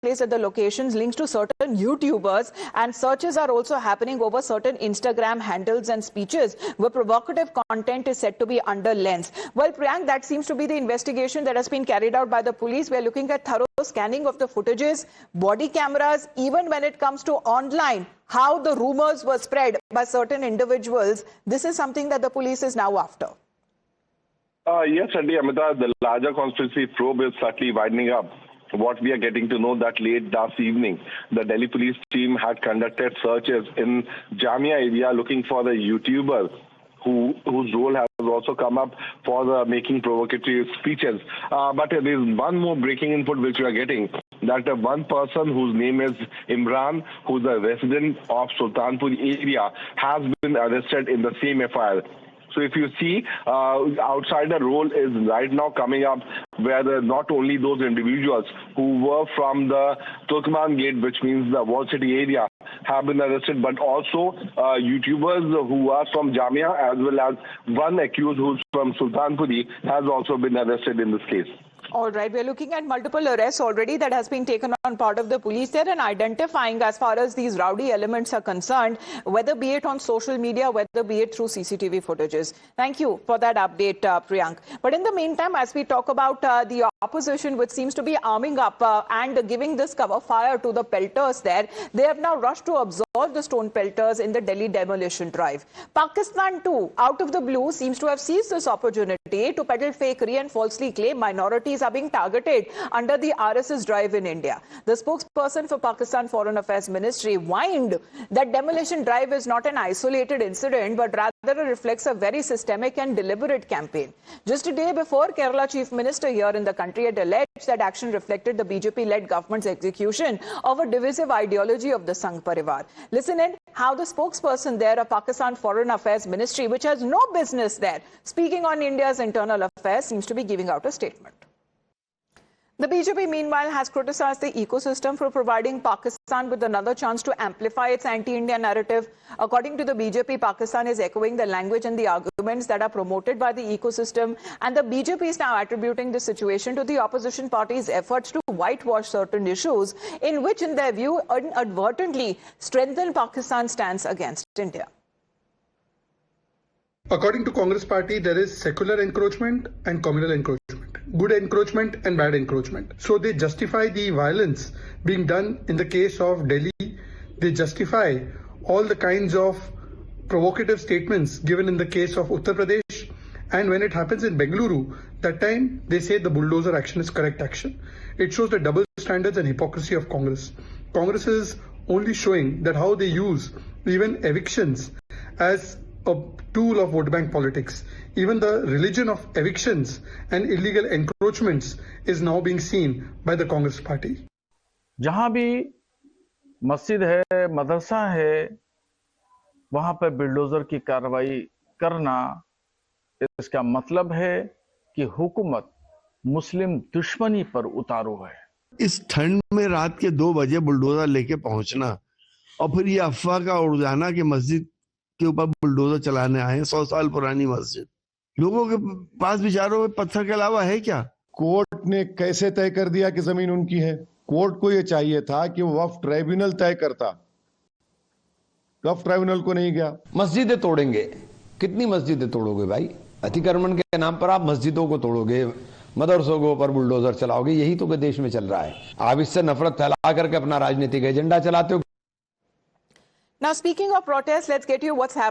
place at the locations, links to certain YouTubers, and searches are also happening over certain Instagram handles and speeches where provocative content is said to be under lens. Well, Priyank, that seems to be the investigation that has been carried out by the police. We are looking at thorough scanning of the footages, body cameras, even when it comes to online, how the rumors were spread by certain individuals. This is something that the police is now after. Yes, Andy, Amita, the larger conspiracy probe is certainly widening up. What we are getting to know that late last evening, the Delhi police team had conducted searches in Jamia area looking for the YouTuber whose role has also come up for the making provocative speeches. But there is one more breaking input which we are getting, that one person whose name is Imran, who's a resident of Sultanpur area, has been arrested in the same FIR. So if you see, outsider role is right now coming up, where not only those individuals who were from the Turkman Gate, which means the Wall City area, have been arrested, but also YouTubers who are from Jamia, as well as one accused who's from Sultanpuri, has also been arrested in this case. All right, we're looking at multiple arrests already that has been taken on part of the police there, and identifying as far as these rowdy elements are concerned, whether be it on social media, whether be it through CCTV footages. Thank you for that update, Priyank. But in the meantime, as we talk about the opposition, which seems to be arming up and giving this cover fire to the pelters there, they have now rushed to absorb the stone pelters in the Delhi demolition drive. Pakistan too, out of the blue, seems to have seized this opportunity to peddle fakery and falsely claim minorities are being targeted under the RSS drive in India. The spokesperson for Pakistan Foreign Affairs Ministry whined that demolition drive is not an isolated incident, but rather reflects a very systemic and deliberate campaign. Just a day before, Kerala Chief Minister here in the country had alleged that action reflected the BJP-led government's execution of a divisive ideology of the Sangh Parivar. Listen in how the spokesperson there of Pakistan Foreign Affairs Ministry, which has no business there, speaking on India's internal affairs, seems to be giving out a statement. The BJP, meanwhile, has criticized the ecosystem for providing Pakistan with another chance to amplify its anti-India narrative. According to the BJP, Pakistan is echoing the language and the arguments that are promoted by the ecosystem, and the BJP is now attributing the situation to the opposition party's efforts to whitewash certain issues in which, in their view, inadvertently strengthen Pakistan's stance against India. According to Congress party, there is secular encroachment and communal encroachment, good encroachment and bad encroachment. So they justify the violence being done in the case of Delhi. They justify all the kinds of provocative statements given in the case of Uttar Pradesh. And when it happens in Bengaluru, that time they say the bulldozer action is correct action. It shows the double standards and hypocrisy of Congress. Congress is only showing that how they use even evictions as a tool of vote bank politics. Even the religion of evictions and illegal encroachments is now being seen by the Congress party. जहां भी मस्जिद है, मदरसा है, वहां पर bulldozer की कार्रवाई करना, इसका मतलब है कि हुकूमत मुस्लिम दुश्मनी पर उतारू है। इस ठंड में रात के 2 बजे बुलडोजर लेके पहुंचना और फिर ये अफवाह का उड़ जाना कि मस्जिद के ऊपर बुलडोजर चलाने आए, 100 साल पुरानी मस्जिद। लोगों के पास विचारों में पत्थर के अलावा है क्या? कोर्ट ने कैसे तय कर दिया कि जमीन उनकी है? कोर्ट को यह चाहिए था कि वक्फ ट्राइब्यूनल तय करता, वक्फ ट्राइब्यूनल को नहीं गया। मस्जिदें तोड़ेंगे, कितनी मस्जिदें तोड़ोगे भाई? अतिक्रमण के नाम पर आप मस्जिदों को तोड़ोगे, मदरसों के ऊपर बुलडोजर चलाओगे, यही तो देश में चल रहा है। आप इससे नफरत फैला करके अपना राजनीतिक एजेंडा चलाते हो। Now, speaking of protests, let's get you what's happening.